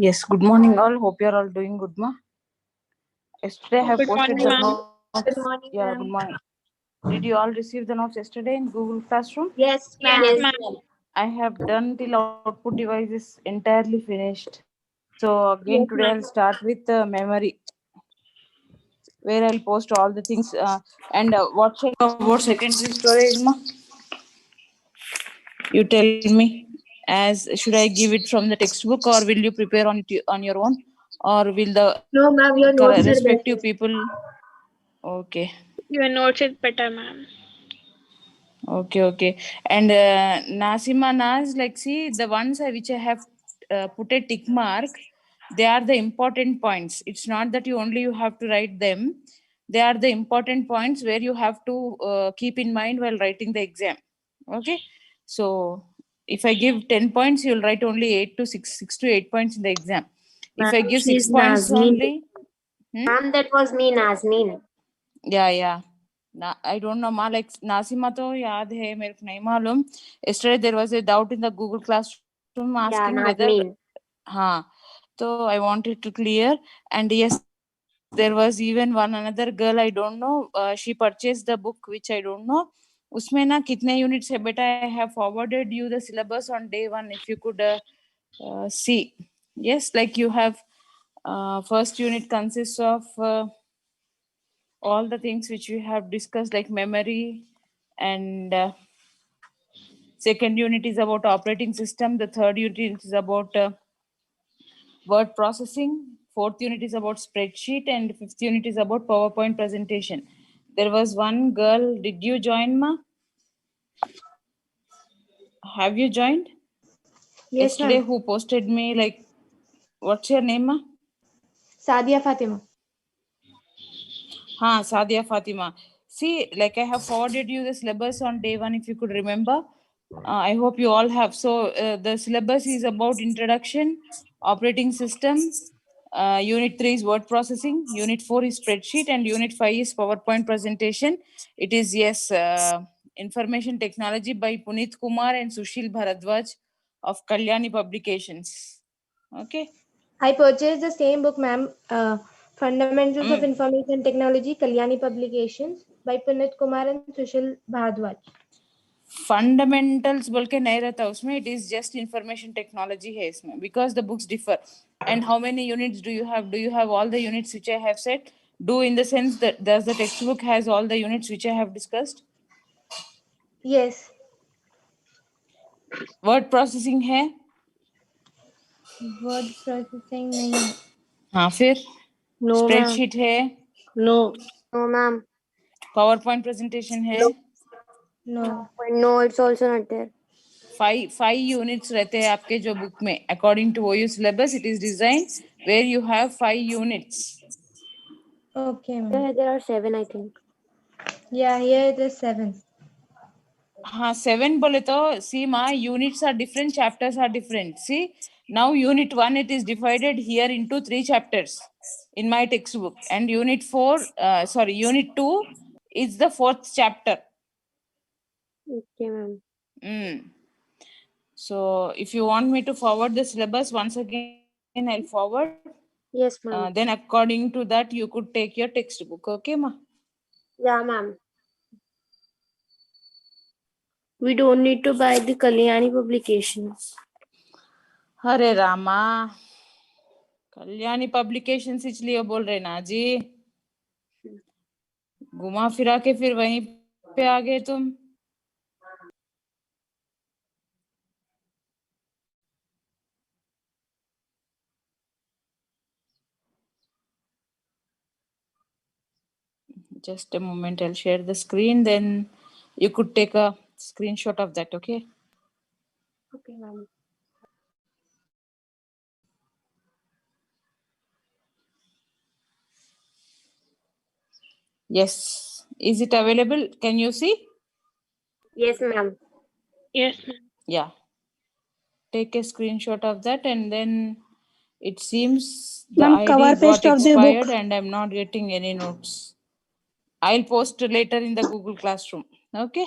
Yes, good morning all. Hope you're all doing good, ma. Yesterday I have Good posted morning, the ma'am. notes. Good morning, Yeah, ma'am. good morning. Did you all receive the notes yesterday in Google Classroom? Yes, ma'am. Yes, ma'am. I have done till output device is entirely finished. So again Yes, today ma'am. I'll start with memory, where I'll post all the things. And what shall I talk about secondary storage, ma? You tell me. As should I give it from the textbook, or will you prepare on it on your own, or will the No, ma'am, your notes are respective better. people? Okay. Your notes is better, ma'am. Okay. And Nasima Naz, like, see, the ones which I have put a tick mark, they are the important points. It's not that you have to write them. They are the important points where you have to keep in mind while writing the exam. Okay. So if I give 10 points, you'll write only 6 to 8 points in the exam. If I Ma'am, give 6 she's points Nazneen. only, Ma'am, that was me, Nazneen. yeah. I don't know, ma, like Nasima to yaad hai, mere ko nahi malum. Yesterday there was a doubt in the Google Classroom asking Yeah, whether, Nazneen. so I wanted to clear. And yes, there was even one another girl, I don't know, she purchased the book which I don't know. उसमें ना कितने units है बेटा? I have forwarded you the syllabus on day 1 if you could see. Yes, like you have first unit consists of all the things which we have discussed, like memory, and second unit is about operating system, the third unit is about word processing, fourth unit is about spreadsheet, and fifth unit is about PowerPoint presentation. There was one girl, did you join, ma? Have you joined Yes, yesterday, ma'am. who posted me, like, what's your name, ma? Sadia Fatima. Sadia Fatima. See, like, I have forwarded you the syllabus on day 1, if you could remember. I hope you all have. So, the syllabus is about introduction, operating system. Unit 3 is word processing. Unit 4 is spreadsheet, and Unit 5 is PowerPoint presentation. It is, yes, information technology by Puneet Kumar and Sushil Bharadwaj of Kalyani Publications. Okay. I purchased the same book, ma'am. Fundamentals of Information Technology, Kalyani Publications by Punit Kumar and Sushil Bhardwaj. Fundamentals बोल के नहीं रहता उसमें, it is just information technology है इसमें, because the books differ. And how many units do you have all the units which I have said? Do in the sense that does the textbook has all the units which I have discussed? Yes. Word processing है? Word processing नहीं है. हाँ, फिर No, ma'am. Spreadsheet है? No. No, ma'am. PowerPoint presentation है? No. No, it's also not there. 5 units रहते हैं आपके जो बुक में. According to OU syllabus, it is designed where you have 5 units. Okay, ma'am. There are 7, I think. Yeah, here it is 7. 7 बोले तो see ma, units are different, chapters are different. See, now unit 1 it is divided here into 3 chapters in my textbook, and unit 2 is the 4th chapter. Okay, ma'am. So if you want me to forward the syllabus once again, I'll forward. Yes, ma'am. Then according to that you could take your textbook. Okay, ma? Yeah, ma'am. We don't need to buy the Kalyani publications. अरे Rama, Kalyani publications इसलिए बोल रहे ना जी, घुमा फिरा के फिर वहीं पे आ गए तुम. Just a moment, I'll share the screen, then you could take a screenshot of that. Okay. Okay, ma'am. Yes. Is it available? Can you see? Yes, ma'am. Yes, ma'am. Yeah. Take a screenshot of that, and then it seems the Ma'am, ID cover got paste of the book. expired and I'm not getting any notes. I'll post later in the Google Classroom. Okay.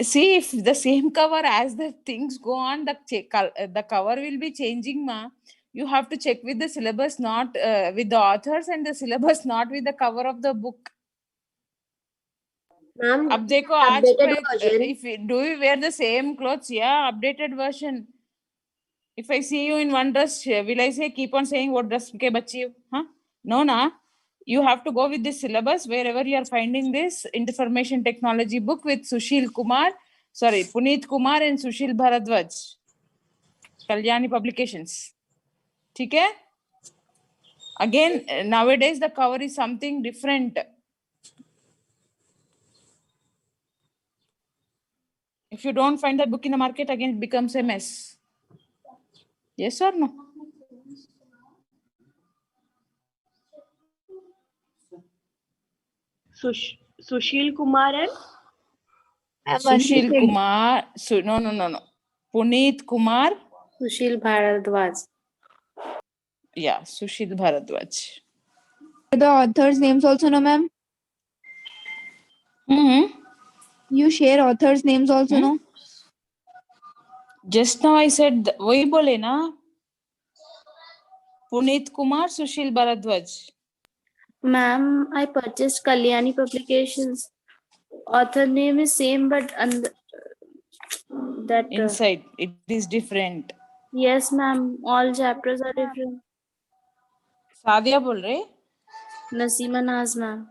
See, if the same cover as the things go on, the cover will be changing, ma. You have to check with the syllabus, not with the authors, and the syllabus not with the cover of the book. Ma'am, अब देखो आज updated version. if do we wear the same clothes? Yeah, updated version. If I see you in one dress, will I say keep on saying what dress ke bachchi ho? Huh? No, na. You have to go with this syllabus wherever you are finding this information technology book with Puneet Kumar and Sushil Bharadwaj. Kalyani Publications. Okay? Again, nowadays the cover is something different. If you don't find that book in the market, again it becomes a mess. Yes or no? Sushil Kumar and Sushil Kumar. No. Puneet Kumar. Sushil Bharadwaj. Yeah, Sushil Bharadwaj. The authors' names also, no, ma'am? You share authors' names also, no? Just now I said, वही बोले ना? Puneet Kumar, Sushil Bharadwaj. Ma'am, I purchased Kalyani Publications. Author name is same, but that Inside, it is different. yes, ma'am. All chapters are different. Sadia बोल रहे? Nasima Naz, ma'am.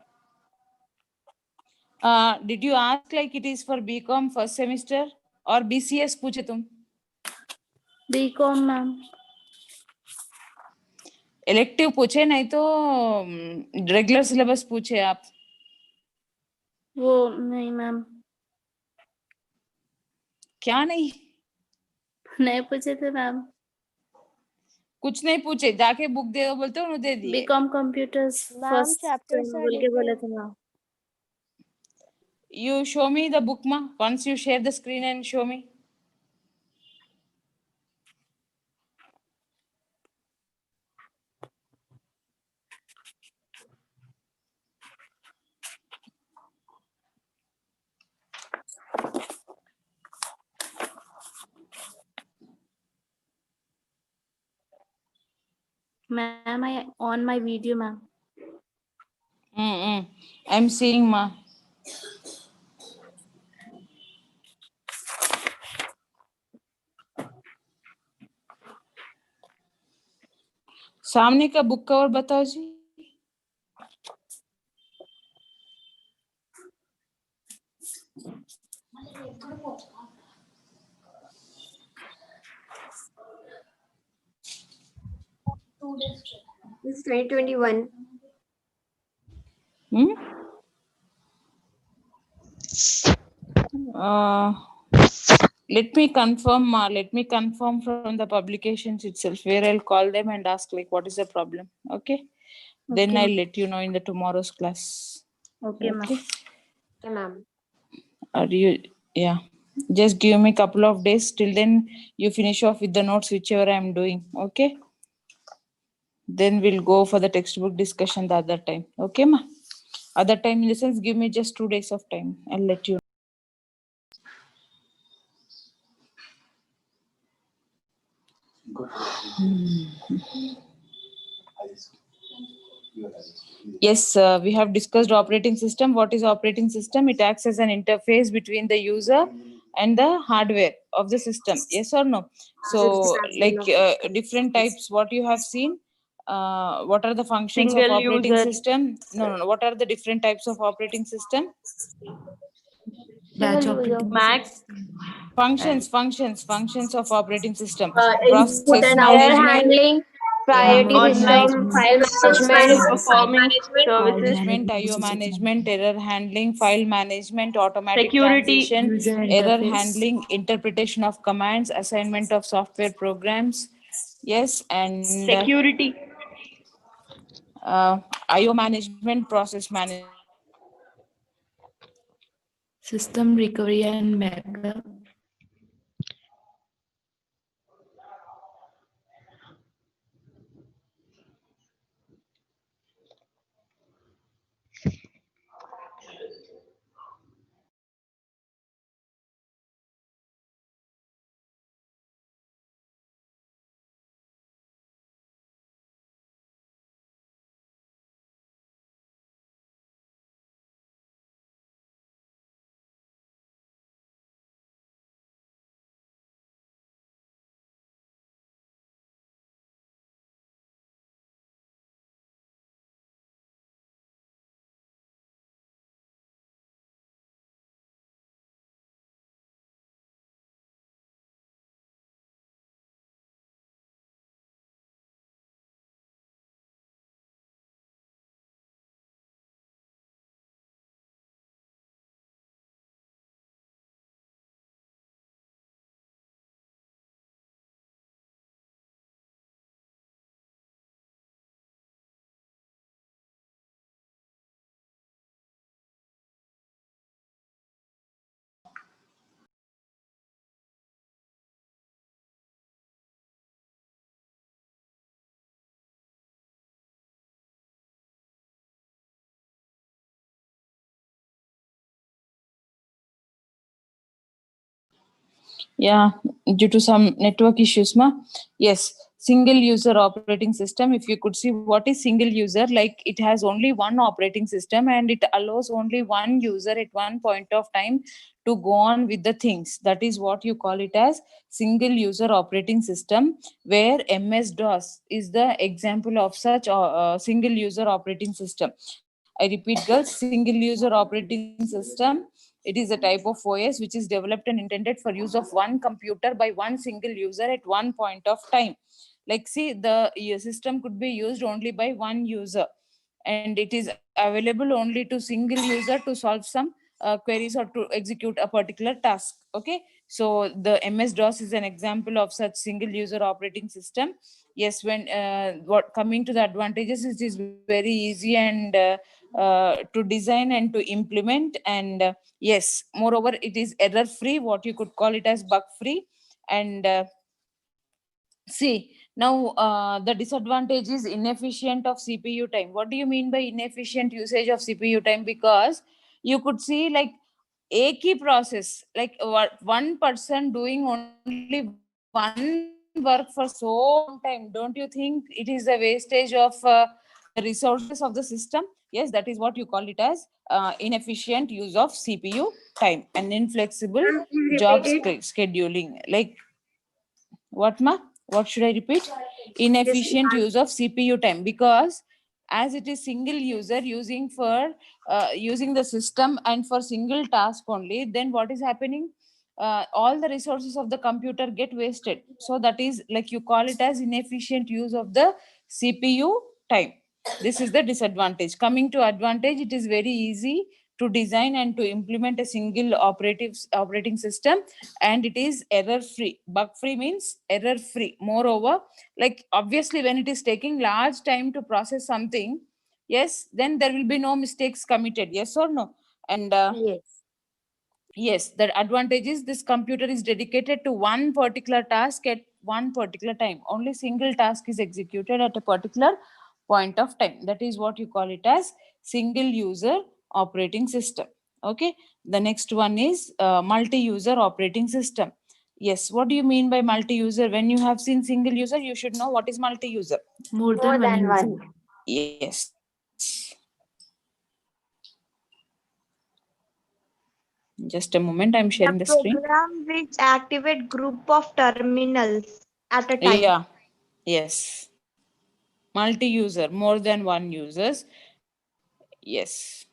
Did you ask like it is for BCom first semester or BCS पूछे तुम? BCom, ma'am. Elective पूछे नहीं तो regular syllabus पूछे आप? वो नहीं, ma'am. क्या नहीं? नहीं पूछे थे, ma'am. कुछ नहीं पूछे, जाके बुक दे दो बोलते उन्होंने दे दिए. BCom computers first chapters are बोल के बोले थे, ma'am. You show me the book, ma. Once you share the screen and show me. Ma'am, I on my video, ma'am. I'm seeing, ma. सामने का बुक कवर बताओ जी. This is 2021. Let me confirm, ma. Let me confirm from the publications itself where I'll call them and ask like what is the problem. Okay. Then Okay. I'll let you know in the tomorrow's class. Okay, ma'am. Okay, ma'am. Are you? Yeah. Just give me a couple of days. Till then, you finish off with the notes whichever I'm doing. Okay. Then we'll go for the textbook discussion the other time. Okay, ma. Other time in the sense, give me just 2 days of time. I'll let you know. Yes, we have discussed operating system. What is operating system? It acts as an interface between the user and the hardware of the system. Yes or no? So, like different types. What you have seen? What are the functions Single of operating user. system? No. What are the different types of operating system? Batch Mac, Functions of operating system. Input and Process output error management. handling, Priority Online system, file management, performing services, management, IO management, error handling, file management, automatic security, transition, error handling, interpretation of commands, assignment of software programs. Yes, and security, IO management, process management. System recovery and backup. Yeah, due to some network issues, ma. Yes, single user operating system. If you could see what is single user, like it has only one operating system and it allows only one user at one point of time to go on with the things. That is what you call it as single user operating system, where MS-DOS is the example of such single user operating system. I repeat, girls, single user operating system. It is a type of OS which is developed and intended for use of one computer by one single user at one point of time. Like, see, the system could be used only by one user, and it is available only to single user to solve some queries or to execute a particular task. Okay, so the MS-DOS is an example of such single user operating system. Yes, when what coming to the advantages, it is very easy and to design and to implement, and yes, moreover it is error free, what you could call it as bug free. And see, now the disadvantage is inefficient of CPU time. What do you mean by inefficient usage of CPU time? Because you could see, like, a key process, like one person doing only one work for so long time. Don't you think it is a wastage of the resources of the system? Yes, that is what you call it as inefficient use of CPU time and inflexible job scheduling. Like, what, ma? What should I repeat? Inefficient use of CPU time, because as it is single user using for using the system and for single task only, then what is happening? All the resources of the computer get wasted. So that is, like, you call it as inefficient use of the CPU time. This is the disadvantage. Coming to advantage, it is very easy to design and to implement a single operating system, and it is error free. Bug free means error free. Moreover, like, obviously when it is taking large time to process something, yes, then there will be no mistakes committed. Yes or no? And yes. yes, the advantage is this computer is dedicated to one particular task at one particular time. Only single task is executed at a particular point of time. That is what you call it as single user operating system. Okay, the next one is multi-user operating system. Yes, what do you mean by multi-user? When you have seen single user, you should know what is multi-user. More More than one than user. one. Yes. Just a moment, I'm sharing the screen. Program which activate group of terminals at a time. Yeah, yes. Multi-user, more than one users. Yes.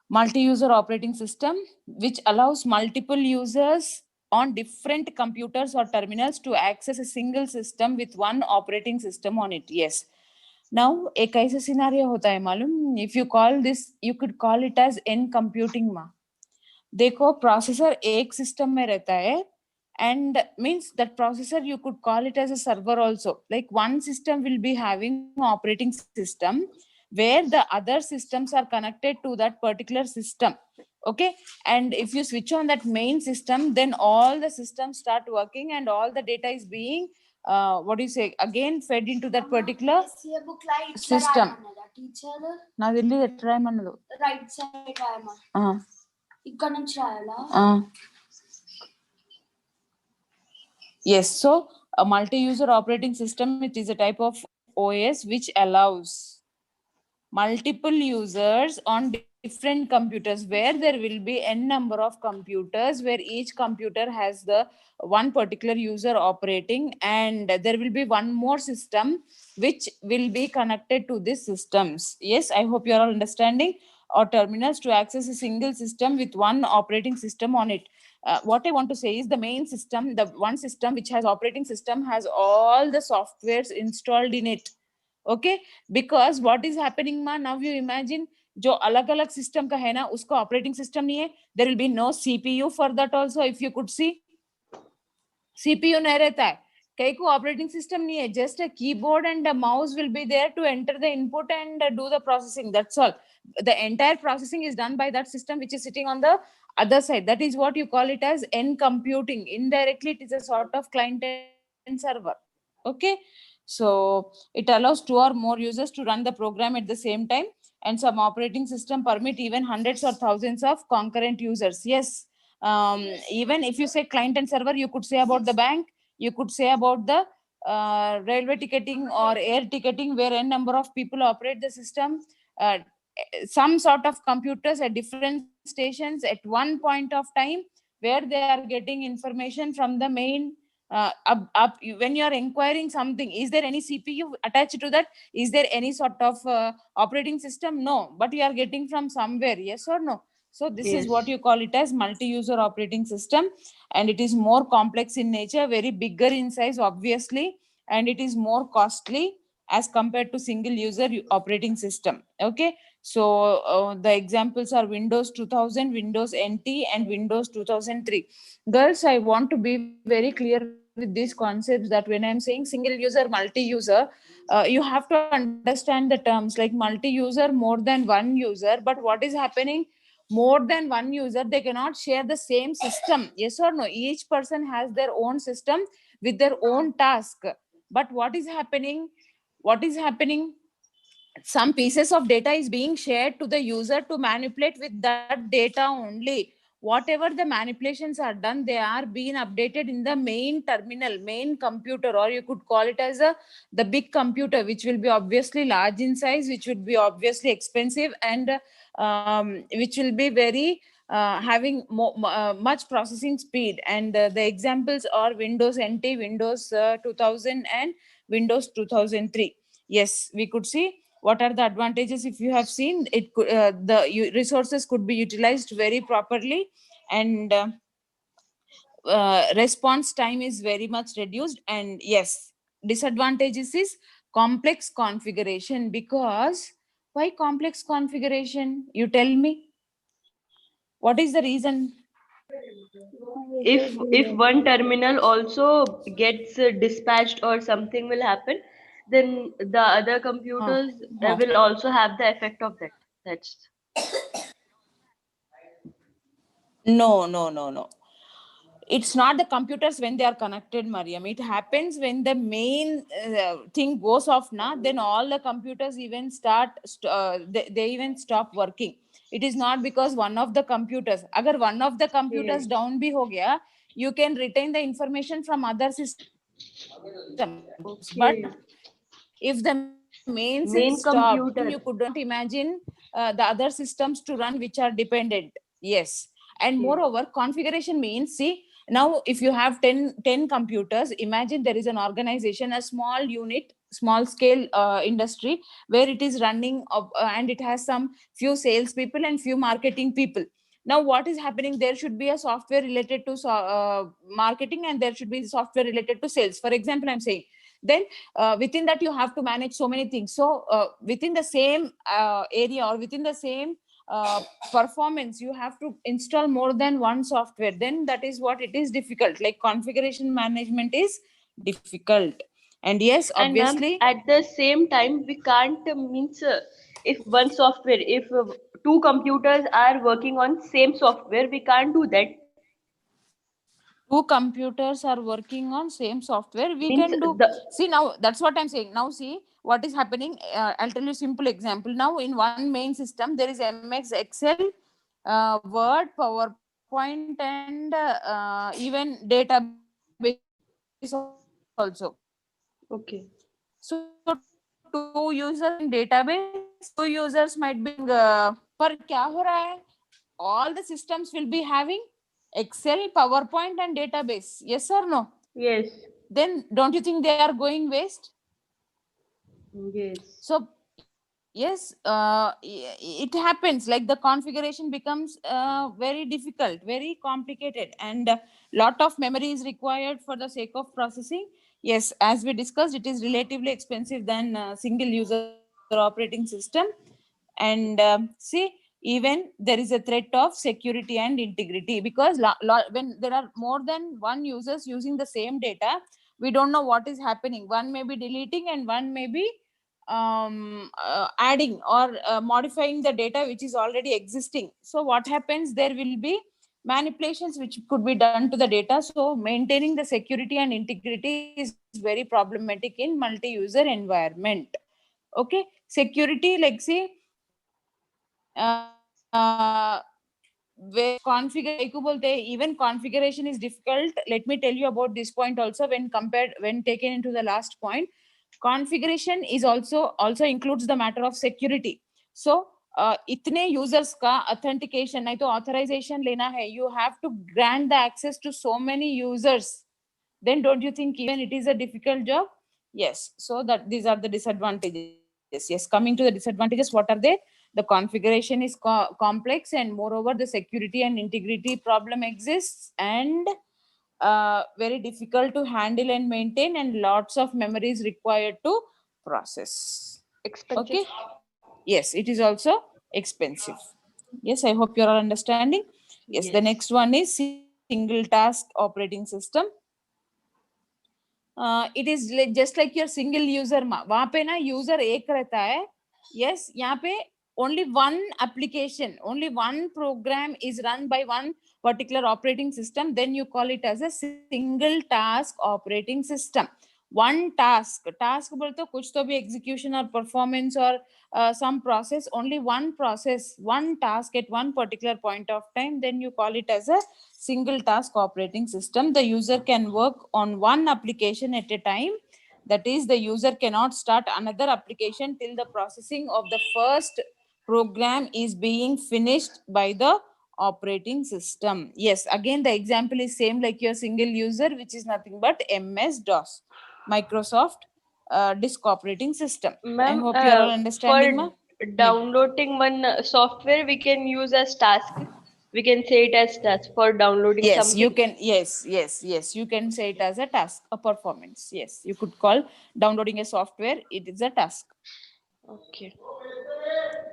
Multi-user operating system, which allows multiple users on different computers or terminals to access a single system with one operating system on it. Yes. Now, एक ऐसा scenario होता है मालूम, if you call this, you could call it as n computing मा. देखो processor एक system में रहता है, and means that processor you could call it as a server also. Like one system will be having operating system where the other systems are connected to that particular system. Okay, and if you switch on that main system, then all the systems start working and all the data is being what do you say, again fed into that particular system. నాది వెళ్ళి ఎట్లా రాయమన్నదు right side రాయమా ఇక్కడ నుంచి రాయాలా Yes, so a multi-user operating system, it is a type of OS which allows multiple users on different computers, where there will be n number of computers, where each computer has the one particular user operating, and there will be one more system which will be connected to these systems. Yes, I hope you are all understanding. Or terminals to access a single system with one operating system on it. What I want to say is the main system, the one system which has operating system, has all the softwares installed in it. Okay, because what is happening ma, now you imagine जो अलग अलग system का है ना, उसका operating system नहीं है, there will be no CPU for that also. If you could see, CPU नहीं रहता है, कई को ऑपरेटिंग सिस्टम नहीं है, just a keyboard and a mouse will be there to enter the input and do the processing, that's all. The entire processing is done by that system which is sitting on the other side. That is what you call it as n computing. Indirectly it is a sort of client and server. Okay, so it allows two or more users to run the program at the same time, and some operating system permit even hundreds or thousands of concurrent users. Yes, even if you say client and server, you could say about the bank, you could say about the railway ticketing or air ticketing, where n number of people operate the system. Some sort of computers at different stations at one point of time, where they are getting information from the main when you are inquiring something, is there any CPU attached to that? Is there any sort of operating system? No, but you are getting from somewhere, yes or no? So this is what you call it as multi-user operating system, and it is more complex in nature, very bigger in size, obviously, and it is more costly as compared to single user operating system. Okay, so the examples are Windows 2000, Windows NT, and Windows 2003. Girls, I want to be very clear with these concepts, that when I'm saying single user, multi-user, you have to understand the terms like multi-user, more than one user. But what is happening? More than one user, they cannot share the same system. Yes or no? Each person has their own system with their own task. But what is happening? Some pieces of data is being shared to the user to manipulate with that data only. Whatever the manipulations are done, they are being updated in the main terminal, main computer, or you could call it as the big computer, which will be obviously large in size, which would be obviously expensive, and which will be very having much processing speed. And the examples are Windows NT, Windows 2000, and Windows 2003. Yes, we could see what are the advantages. If you have seen it, the resources could be utilized very properly, and response time is very much reduced. And yes, disadvantages is complex configuration. Because why complex configuration? You tell me, what is the reason? If one terminal also gets dispatched or something will happen, then the other computers will also have the effect of that. That's No. It's not the computers when they are connected, Mariam. It happens when the main thing goes off now, then all the computers even they even stop working. It is not because one of the computers, agar one of the computers down bhi ho gaya, you can retain the information from other systems. But if the main system stopped, computer, you could not imagine the other systems to run which are dependent. Yes. And moreover, configuration means, see, now if you have 10 computers, imagine there is an organization, a small unit, small scale industry, where it is running and it has some few sales people and few marketing people. Now what is happening, there should be a software related to marketing, and there should be software related to sales, for example I'm saying. Then within that you have to manage so many things. So within the same area, or within the same performance, you have to install more than one software. Then that is what it is difficult, like configuration management is difficult. And yes, And ma'am, obviously, at the same time, we can't means if one software, if two computers are working on same software, we can't do that. two computers are working on same software, we Means can do. the See, now that's what I'm saying. Now see what is happening. I'll tell you a simple example. Now in one main system there is MS Excel, Word, PowerPoint, and even database also. okay. So two users in database, two users might be पर क्या हो रहा है, all the systems will be having Excel, PowerPoint, and database. Yes or no? Yes. Then don't you think they are going waste? Yes. So yes, it happens, like the configuration becomes very difficult, very complicated, and lot of memory is required for the sake of processing. Yes, as we discussed, it is relatively expensive than single user operating system. And see, even there is a threat of security and integrity, because when there are more than one users using the same data, we don't know what is happening. One may be deleting and one may be adding or modifying the data which is already existing. So what happens, there will be manipulations which could be done to the data. So maintaining the security and integrity is very problematic in multi-user environment. Okay, security, like see, where even configuration is difficult. Let me tell you about this point also. When taken into the last point, configuration is also includes the matter of security. So इतने users का authentication नहीं तो authorization लेना है, you have to grant the access to so many users. Then don't you think even it is a difficult job? Yes. So that these are the disadvantages. Yes, coming to the disadvantages, what are they? The configuration is complex, and moreover the security and integrity problem exists, and very difficult to handle and maintain, and lots of memory is required to process. Expensive. Okay. Yes, it is also expensive. Yes, I hope you are understanding. Yes, the Yes. next one is single task operating system. It is just like your single user. वहाँ पे ना user एक रहता है. Yes, यहाँ पे only one application, only one program is run by one particular operating system. Then you call it as a single task operating system. One task बोल तो कुछ तो भी execution or performance or some process, only one process, one task at one particular point of time. Then you call it as a single task operating system. The user can work on one application at a time. That is, the user cannot start another application till the processing of the first program is being finished by the operating system. Yes, again the example is same like your single user, which is nothing but MS-DOS, Microsoft disk operating system. I Ma'am, hope you are all understanding, ma? for downloading one software, we can use as task. We can say it as task for downloading Yes, something. you can. Yes, you can say it as a task, a performance. Yes, you could call downloading a software, it is a task. Okay.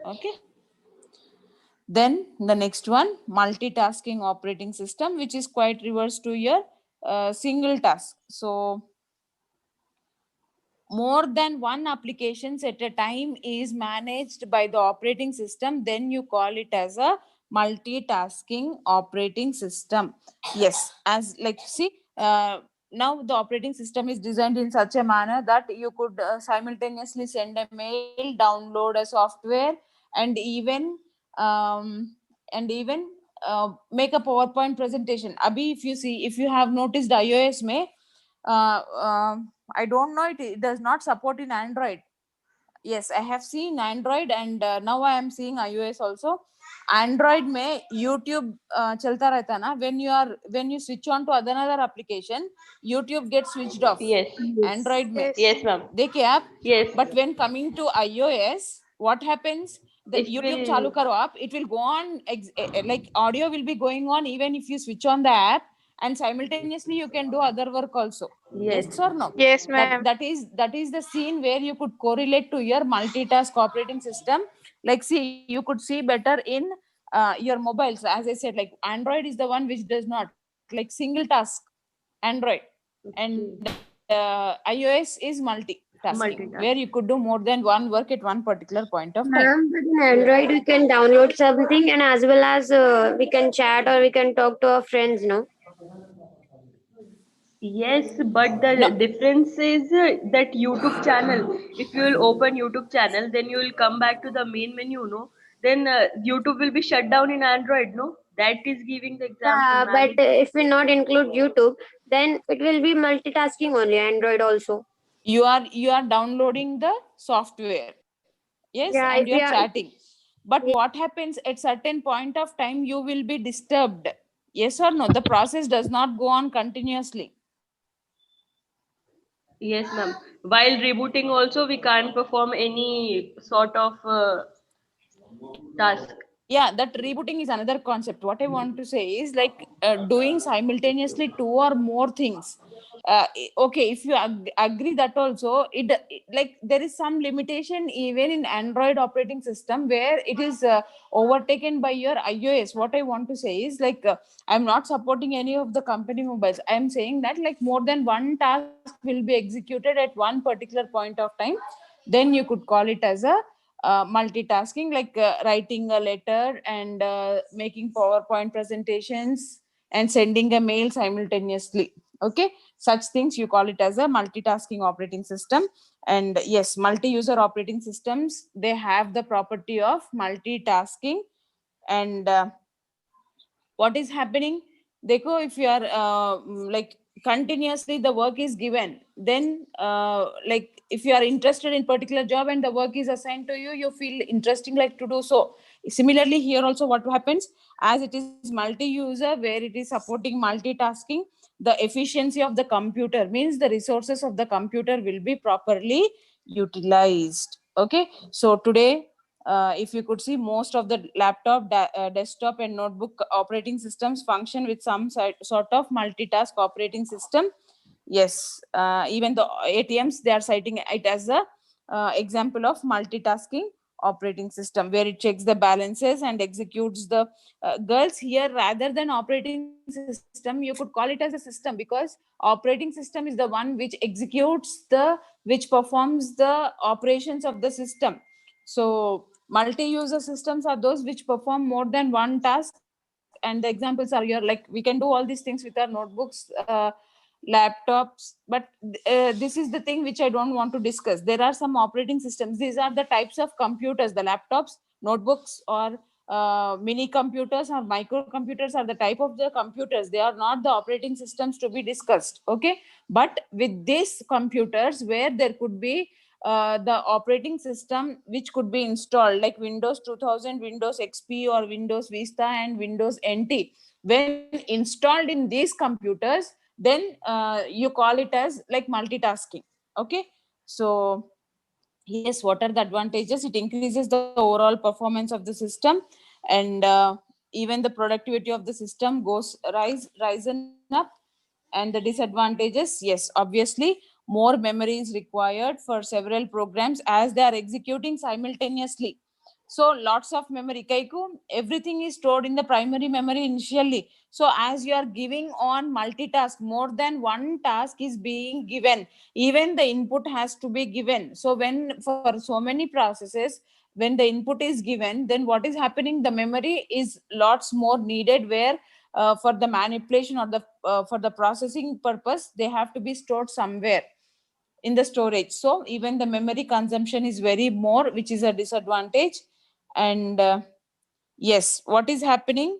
Okay. Then the next one, multitasking operating system, which is quite reverse to your single task. So more than one applications at a time is managed by the operating system, then you call it as a multitasking operating system. Yes, as like see, now the operating system is designed in such a manner that you could simultaneously send a mail, download a software, and even make a PowerPoint presentation. Abhi, if you have noticed iOS mein, I don't know, it does not support in Android. Yes, I have seen Android, and now I am seeing iOS also. Android में YouTube चलता रहता ना, when you switch on to another application, YouTube gets switched off. Yes. Android में. Yes, ma'am. देखिए आप. Yes. But when coming to iOS, what happens? the YouTube chalu karo aap, it will go on like audio will be going on even if you switch on the app, and simultaneously you can do other work also. Yes or no? Yes, ma'am. That is the scene where you could correlate to your multitask operating system. Like, see, you could see better in your mobiles. As I said, like Android is the one which does not, like single task Android, and iOS is multitasking, where you could do more than one work at one particular point of time. Ma'am, but in Android we can download something, and as well as we can chat or we can talk to our friends, no? Yes, but the difference is that YouTube channel. If you will open YouTube channel, then you will come back to the main menu, no? Then YouTube will be shut down in Android, no? That is giving the example, But ma'am. if we not include YouTube, then it will be multitasking only, Android also. You are downloading the software, yes, Yeah, and if you we are are, chatting. But what happens at certain point of time, you will be disturbed. Yes or no? The process does not go on continuously. Yes, ma'am. While rebooting also, we can't perform any sort of task. Yeah, that rebooting is another concept. What I want to say is like doing simultaneously two or more things. Okay, if you agree that also, like there is some limitation even in Android operating system where it is overtaken by your iOS. What I want to say is like I'm not supporting any of the company mobiles. I'm saying that like more than one task will be executed at one particular point of time, then you could call it as a multitasking, like writing a letter and making PowerPoint presentations and sending a mail simultaneously. Okay, such things you call it as a multitasking operating system. And yes, multi-user operating systems, they have the property of multitasking. And what is happening, देखो, if you are like continuously the work is given, then like if you are interested in particular job and the work is assigned to you, you feel interesting like to do so. Similarly here also what happens, as it is multi-user where it is supporting multitasking, the efficiency of the computer, means the resources of the computer will be properly utilized. Okay, so today if you could see, most of the laptop, desktop and notebook operating systems function with some sort of multitask operating system. Yes, even the ATMs, they are citing it as a example of multitasking operating system, where it checks the balances and executes the girls here, rather than operating system, you could call it as a system, because operating system is the one which executes which performs the operations of the system. So multi-user systems are those which perform more than one task, and the examples are here, like we can do all these things with our notebooks, laptops, but this is the thing which I don't want to discuss. There are some operating systems. These are the types of computers, the laptops, notebooks, or mini computers or microcomputers are the type of the computers. They are not the operating systems to be discussed. Okay, but with these computers, where there could be the operating system which could be installed, like Windows 2000, Windows XP, or Windows Vista and Windows NT, when installed in these computers, then you call it as like multitasking. Okay, so yes, what are the advantages? It increases the overall performance of the system, and even the productivity of the system goes risen up. And the disadvantages, yes, obviously more memory is required for several programs as they are executing simultaneously. So lots of memory, Kaiku, everything is stored in the primary memory initially. So as you are giving on multitask, more than one task is being given, even the input has to be given. So when for so many processes, when the input is given, then what is happening, the memory is lots more needed, where for the manipulation or the for the processing purpose, they have to be stored somewhere in the storage. So even the memory consumption is very more, which is a disadvantage. And yes, what is happening,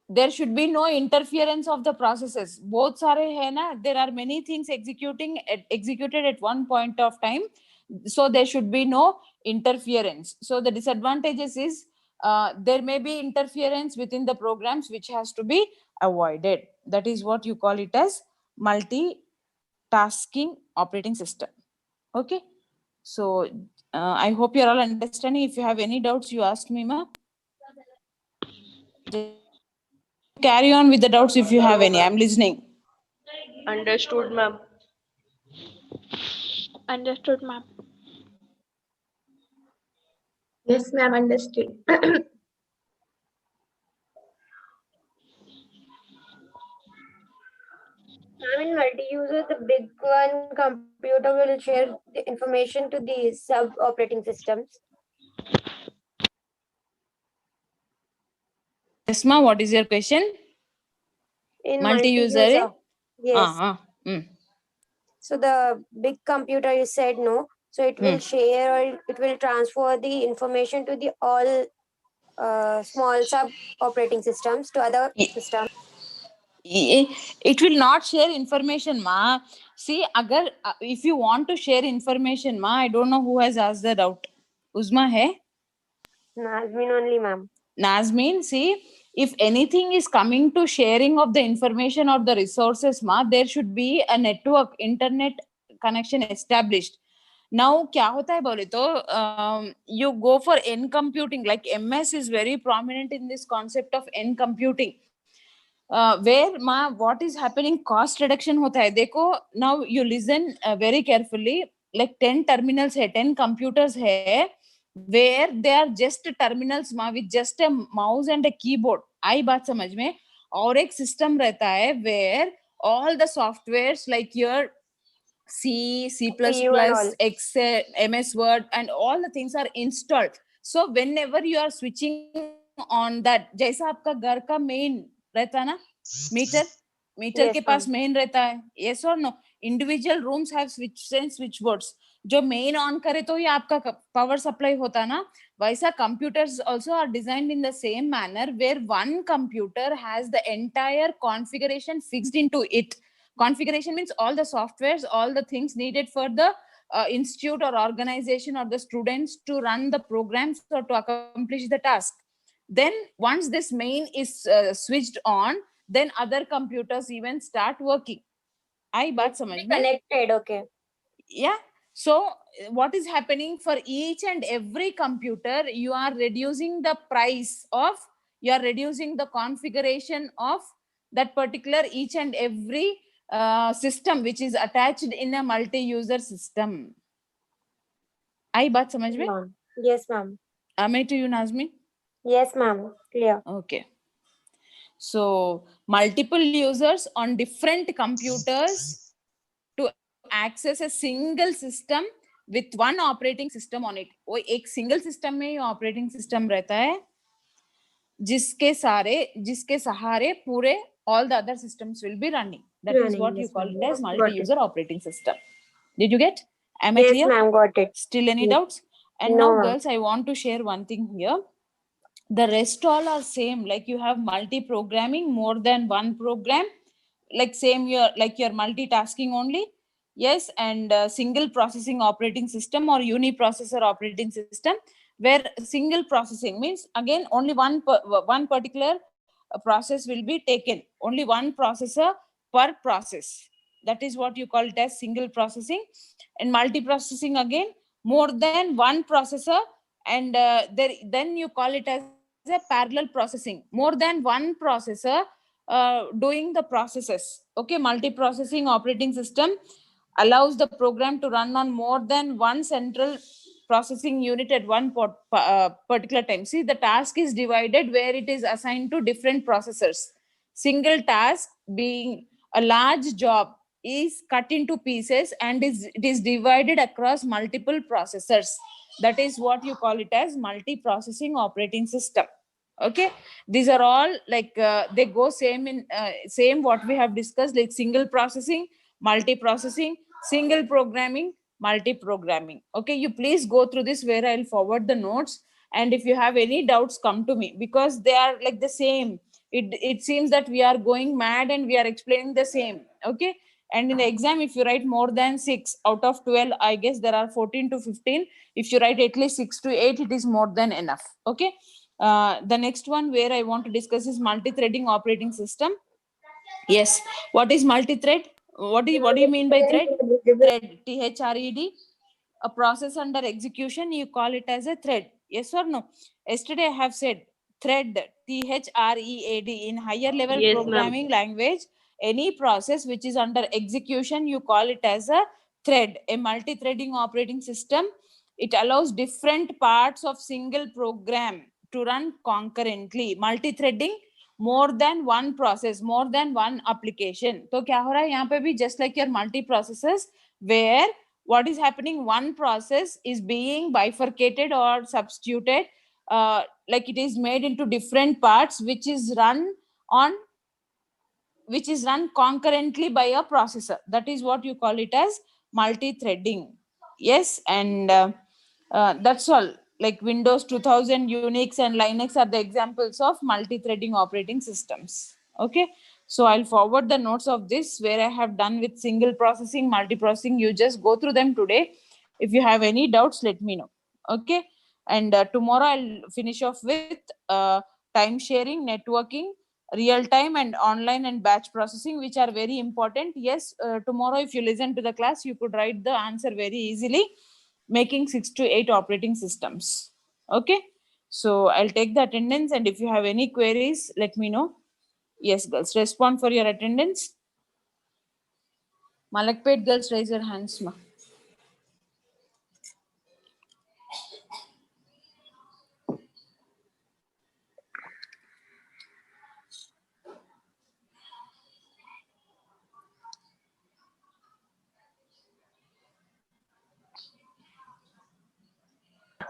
there should be no interference of the processes. Both sare hai na, there are many things executed at one point of time, so there should be no interference. So the disadvantages is there may be interference within the programs, which has to be avoided. That is what you call it as multitasking operating system. Okay, so I hope you're all understanding. If you have any doubts, you ask me, ma. Just carry on with the doubts if you have any. I'm listening. Understood, ma'am. Understood, ma'am. Yes, ma'am, understood. I mean, multi-user, the big one computer will share the information to the sub operating systems. Yes, ma. What is your question? In Multi-user. multi-user, yes. Mm. So the big computer, you said no. So it will share or it will transfer the information to the all small sub operating systems to other systems. It will not share information, ma. See, agar if you want to share information, ma, I don't know who has asked the doubt. Uzma hai? Nazmin only, ma'am. Nazmin, see, if anything is coming to sharing of the information or the resources, ma, there should be a network, internet connection established. Now, क्या होता है बोले तो you go for N computing, like MS is very prominent in this concept of N computing. Where ma what is happening, cost reduction hota hai. Dekho, now you listen very carefully, like 10 terminals hai, 10 computers hai, where they are just terminals ma with just a mouse and a keyboard. आई बात समझ में. और एक system रहता है where all the softwares like your C, C++, Excel, MS Word, and all the things are installed. So whenever you are switching on that, जैसा आपका घर का main रहता ना, मीटर Yes, के पास मेन रहता है, yes or no? Individual rooms have switch and switchboards. जो main on करे तो ही आपका power supply होता ना. वैसा computers also are designed in the same manner where one computer has the entire configuration fixed into it. Configuration means all the softwares, all the things needed for the institute or organization or the students to run the programs or to accomplish the task. Then once this main is switched on, then other computers even start working. आई बात समझ में? Connected, okay. Yeah. So what is happening for each and every computer, you are reducing the price of, you are reducing the configuration of that particular each and every system which is attached in a multi-user system. आई बात समझ में? Yes, ma'am. Am I to you, Nazmin? Yes, ma'am. Clear. Okay. So multiple users on different computers to access a single system with one operating system on it. वो एक single system में ये operating system रहता है जिसके सहारे पूरे all the other systems will be running. That is what you call it as multi-user operating system. Did you get? Am I clear? Yes, ma'am, got it. Still any doubts? And No, now ma'am. girls, I want to share one thing here. The rest all are same, like you have multi-programming, more than one program, like same your multitasking only. Yes, and single processing operating system or uniprocessor operating system, where single processing means again only one particular process will be taken, only one processor per process. That is what you call it as single processing. And multiprocessing again, more than one processor, and then you call it as a parallel processing, more than one processor doing the processes. Okay, multiprocessing operating system allows the program to run on more than one central processing unit at one particular time. See, the task is divided where it is assigned to different processors. Single task being a large job is cut into pieces and it is divided across multiple processors. That is what you call it as multi-processing operating system. Okay, these are all like they go same in same what we have discussed, like single processing, multi-processing, single programming, multi-programming. Okay, you please go through this where I'll forward the notes, and if you have any doubts, come to me, because they are like the same. It seems that we are going mad and we are explaining the same. Okay, and in the exam, if you write more than 6 out of 12, I guess there are 14 to 15. If you write at least 6 to 8, it is more than enough. Okay, the next one where I want to discuss is multi-threading operating system. Yes, what is multi-thread? What do you mean by thread? Thread, THRED. a process under execution, you call it as a thread. Yes or no? Yesterday I have said thread, thread in higher level Yes, ma'am. programming language, any process which is under execution, you call it as a thread. A multi-threading operating system, it allows different parts of single program to run concurrently. Multi-threading, more than one process, more than one application. तो क्या हो रहा है यहाँ पे भी, just like your multi-processes, where what is happening, one process is being bifurcated or substituted, like it is made into different parts, which is run concurrently by a processor. That is what you call it as multi-threading. Yes, and that's all. Like Windows 2000, Unix and Linux are the examples of multi-threading operating systems. Okay, so I'll forward the notes of this where I have done with single processing, multi-processing. You just go through them today. If you have any doubts, let me know. Okay, and tomorrow I'll finish off with time sharing, networking, real time and online and batch processing, which are very important. Yes, tomorrow if you listen to the class, you could write the answer very easily, making 6 to 8 operating systems. Okay, so I'll take the attendance, and if you have any queries, let me know. Yes, girls, respond for your attendance. Malakpet girls, raise your hands, ma.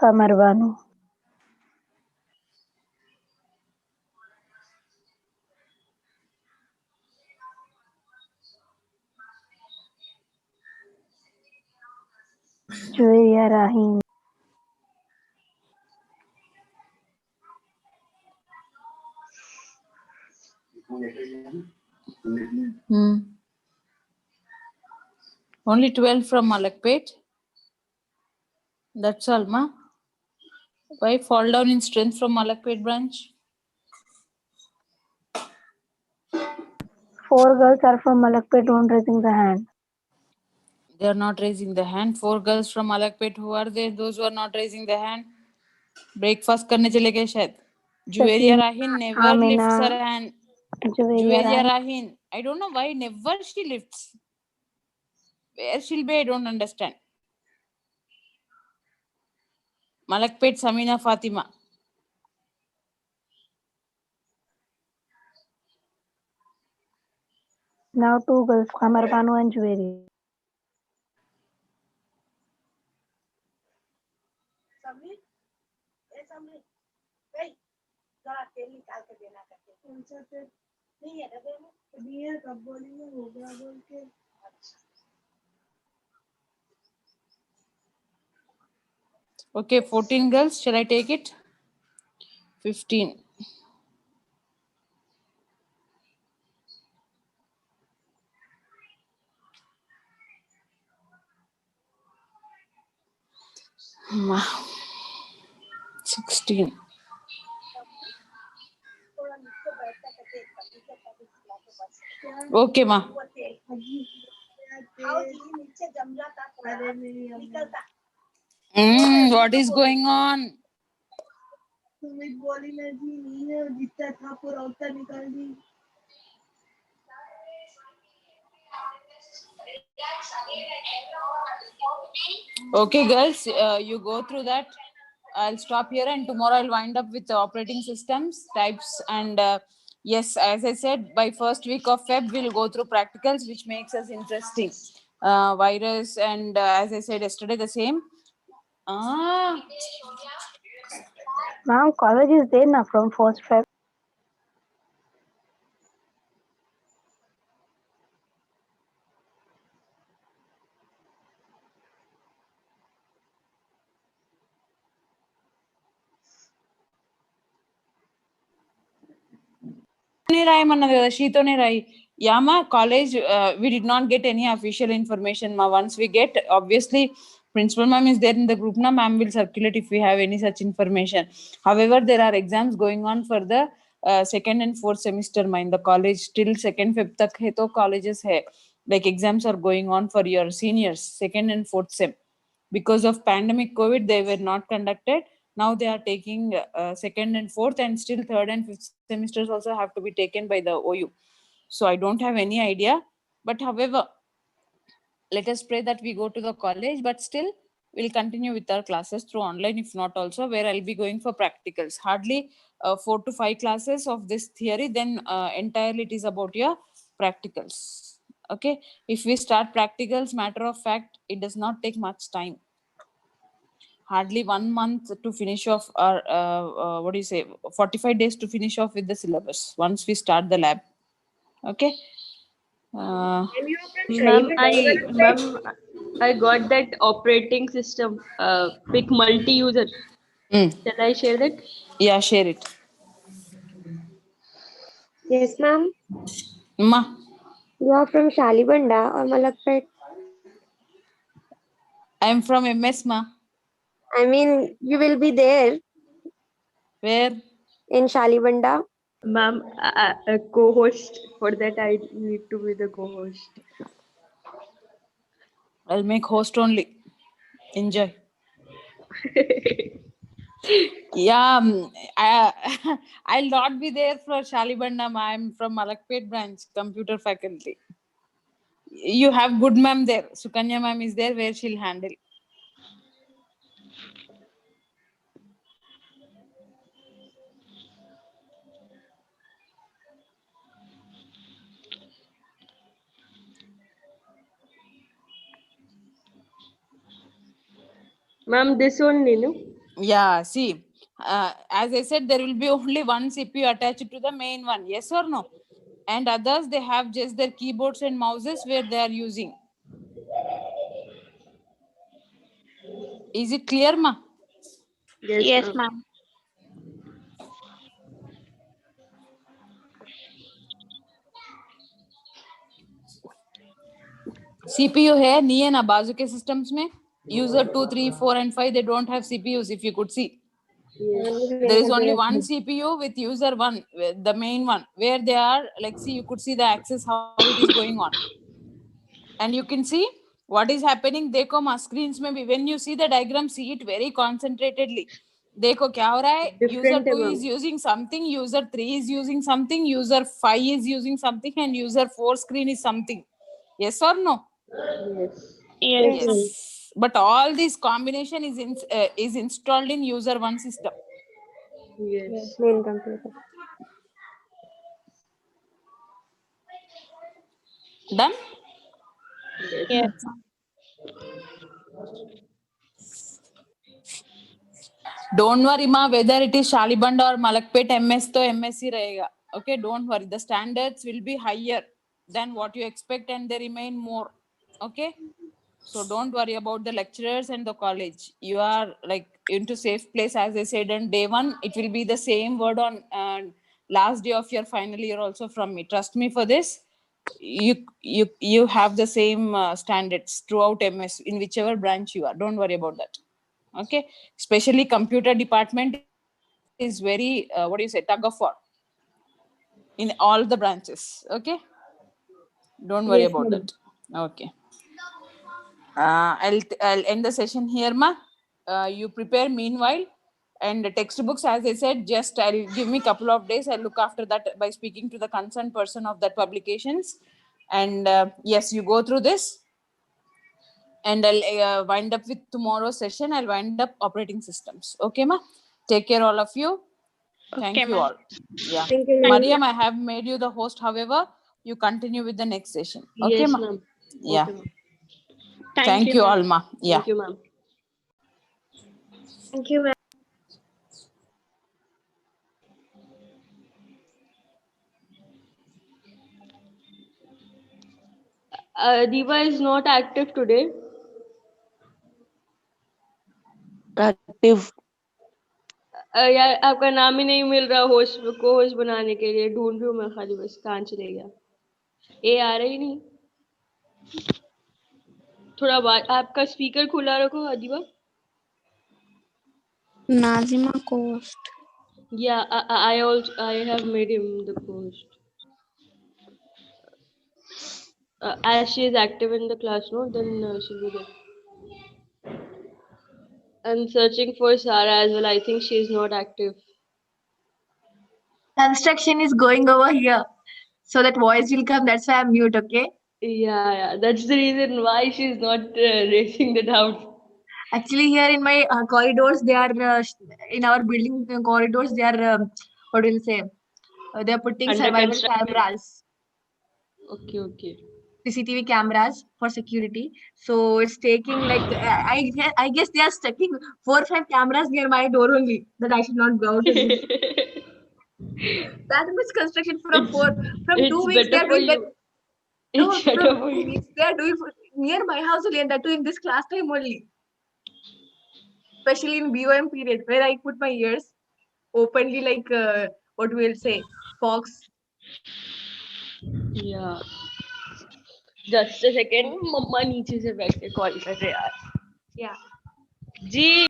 Marvano. Julia Rahim. Only 12 from Malakpet. That's all, ma. Why fall down in strength from Malakpet branch? 4 girls are from Malakpet, don't raising the hand. They are not raising the hand. 4 girls from Malakpet, who are there? Those who are not raising the hand. Breakfast करने चले गए शायद. Juveria Rahin never Amina, lifts her hand. Juveria Juveria Rahim. Rahin. I don't know why never she lifts. Where she'll be, I don't understand. Malakpet Samina Fatima. Now 2 girls, Qamar Banu and Juveria. Okay, 14 girls. Shall I take it? 15. Ma. 16. Okay, ma. What is going on? Okay, girls, you go through that. I'll stop here, and tomorrow I'll wind up with the operating systems types. And yes, as I said, by first week of Feb, we'll go through practicals, which makes us interesting. Virus, and as I said yesterday, the same. Ma'am, college is there now from 1st Feb. Yama college, we did not get any official information. Once we get, obviously, principal ma'am is there in the group. Na ma'am will circulate if we have any such information. However, there are exams going on for the second and fourth semester. In the college till 2nd Feb tak hai, to colleges hai. Like exams are going on for your seniors, second and fourth sem. Because of pandemic COVID, they were not conducted. Now they are taking second and fourth, and still third and fifth semesters also have to be taken by the OU. So I don't have any idea. But however, let us pray that we go to the college, but still we'll continue with our classes through online, if not also, where I'll be going for practicals. Hardly 4 to 5 classes of this theory, then entirely it is about your practicals. Okay, if we start practicals, matter of fact, it does not take much time. Hardly 1 month to finish off our 45 days to finish off with the syllabus once we start the lab. Okay. Ma'am, I got that operating system. Pick multi-user. Shall I share that? Yeah, share it. Yes, ma'am. Ma. You are from Shalibanda or Malakpet? I am from MS, ma. I mean, you will be there Where? in Shalibanda. Ma'am, a co-host. For that, I need to be the co-host. I'll make host only. Enjoy. Yeah, I'll not be there for Shalibanda. I'm from Malakpet branch, computer faculty. You have good ma'am there. Sukanya ma'am is there where she'll handle. Ma'am, this only, no? Yeah, see, as I said, there will be only one CPU attached to the main one. Yes or no? And others, they have just their keyboards and mouses where they are using. Is it clear, ma? Yes, ma'am. CPU है नहीं है ना बाजू के systems में user 2, 3, 4 and 5 they don't have CPUs if you could see. There is only one CPU with user 1, the main one, where they are like, see, you could see the access how it is going on, and you can see what is happening. देखो मा screens में भी when you see the diagram, see it very concentratedly. देखो क्या हो रहा है, user 2 is using something, user 3 is using something, user 5 is using something, and user 4 screen is something. Yes or no? Yes. But all this combination is installed in user 1 system. Yes. Main computer. Done? Yes. Don't worry ma, whether it is Shalibanda or Malakpet MS to MSc rahega. Okay, don't worry. The standards will be higher than what you expect and they remain more. Okay, so don't worry about the lecturers and the college. You are like into safe place, as I said, and day one it will be the same word on last day of your final year also from me. Trust me for this. You have the same standards throughout MS in whichever branch you are. Don't worry about that. Okay, especially computer department is very tug of war in all the branches. Okay, don't worry about that. Okay, I'll end the session here, ma. You prepare meanwhile, and the textbooks, as I said, just I'll give me couple of days. I'll look after that by speaking to the concerned person of that publications, and yes, you go through this, and I'll wind up with tomorrow's session. I'll wind up operating systems. Okay, ma. Take care, all of you. Thank you all. Yeah. Thank you, ma'am. Mariam, I have made you the host. However, you continue with the next session. Okay, Yes, ma? ma'am. Yeah. Okay, ma'am. Thank you all, ma. Yeah. Thank you, ma'am. Thank you, ma'am. Diva is not active today. Active. यार आपका नाम ही नहीं मिल रहा host को host बनाने के लिए ढूंढ रही हूँ मैं खाली बस कहाँ चले गया ये आ रहा ही नहीं थोड़ा बात आपका स्पीकर खुला रखो Adiba Nazima Coast. Yeah, I have made him the host. As she is active in the class, no, then she'll be there. I'm searching for Sarah as well. I think she's not active. Construction is going over here. So that voice will come. That's why I'm mute, okay? Yeah. That's the reason why she's not raising the doubt. Actually, here in my corridors, they are in our building corridors. They are what will say? They are putting Under survival construction. cameras, Okay. CCTV cameras for security. So it's taking like I guess they are sticking 4 or 5 cameras near my door only that I should not go out. That much construction from It's 2 weeks they better are for doing that. you. No, It's better from for 2 you. weeks they are doing near my house only, and that too in this class time only. Especially in BOM period where I put my ears openly, like what we'll say, fox. Yeah. Just a second. मम्मा नीचे से बैठ के call कर रहे यार. Yeah. जी.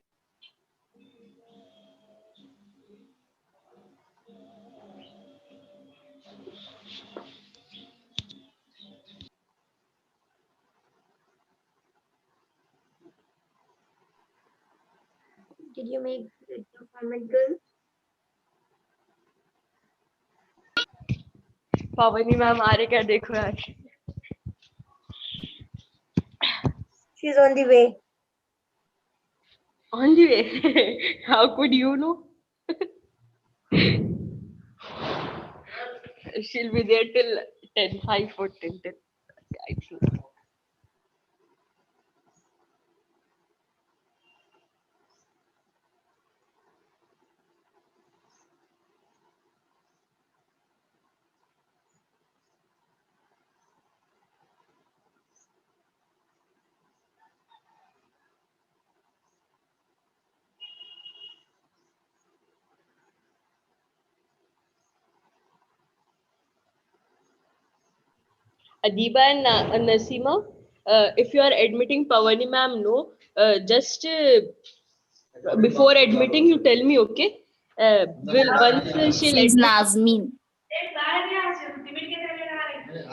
Did you make the assignment, girl? Pavani ma'am आ रहे क्या देखो यार. She's on the way. On the way. How could you know? She'll be there till 10:05 or 10:10. I think. Adiba and Nasima, if you are admitting Pavani ma'am, no, just before admitting, you tell me, okay? Will once she'll She's admit. Nazmeen.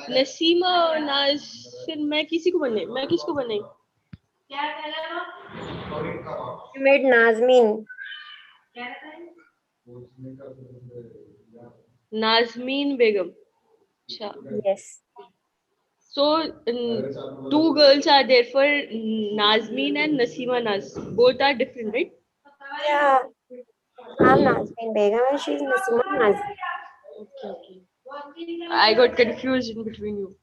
Naseema Nasir मैं किसको बने You made Nazmeen. Nazmeen Begum. Yes. So two girls are there for Nazmeen and Nasima Naz. Both are different, right? Yeah. I'm Nazmeen Begum and she's Nasima Naz. Okay. I got confused in between you.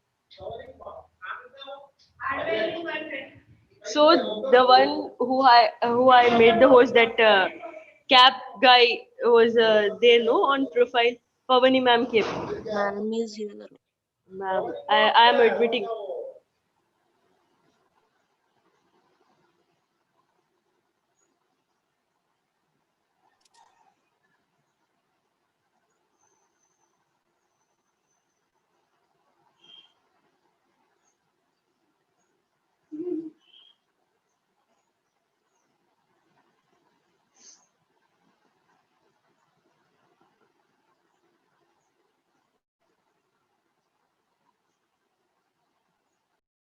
So the one who I made the host, that cap guy was there, no, on profile. Pavani ma'am came. Ma'am is here. Ma'am, I am admitting.